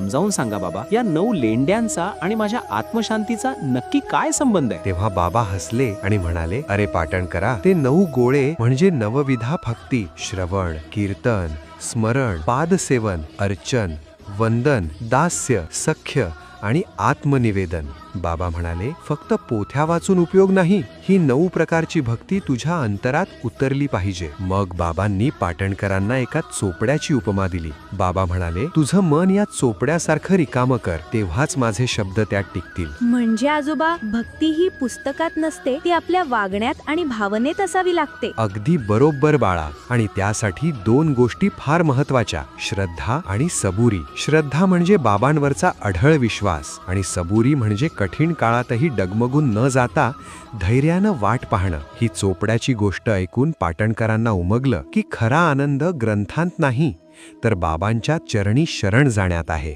समजावून सांगा बाबा, या 9 लेंड्यांचा आणि माझ्या आत्मशांतीचा नक्की काय संबंध आहे? तेव्हा बाबा हसले आणि म्हणाले, अरे पाटणकरा, ते 9 गोळे म्हणजे नवविधा भक्ती, श्रवण, कीर्तन, स्मरण, पादसेवन, अर्चन, वंदन, दास्य, सख्य आणि आत्मनिवेदन. बाबा म्हणाले, फक्त पोथ्या वाचून उपयोग नाही, ही 9 प्रकारची भक्ती तुझ्या अंतरात उतरली पाहिजे. मग बाबांनी पाटणकरांना एका चोपड्याची उपमा दिली. बाबा म्हणाले, तुझं मन या चोपड्यासारखं रिकामं कर, तेव्हाच माझे शब्द त्यात टिकतील. म्हणजे आजोबा, भक्ती ही पुस्तकात नसते, ती आपल्या वागण्यात आणि भावनेत असावी लागते. अगदी बरोबर बाळा. आणि त्यासाठी 2 गोष्टी फार महत्वाच्या, श्रद्धा आणि सबुरी. श्रद्धा म्हणजे बाबांवरचा अढळ विश्वास आणि सबुरी म्हणजे कठीण काळातही डगमगून न जाता धैर्यानं वाट पाहणं. ही चोपड्याची गोष्ट ऐकून पाटणकरांना उमगलं की खरा आनंद ग्रंथांत नाही, तर बाबांच्या चरणी शरण जाण्यात आहे.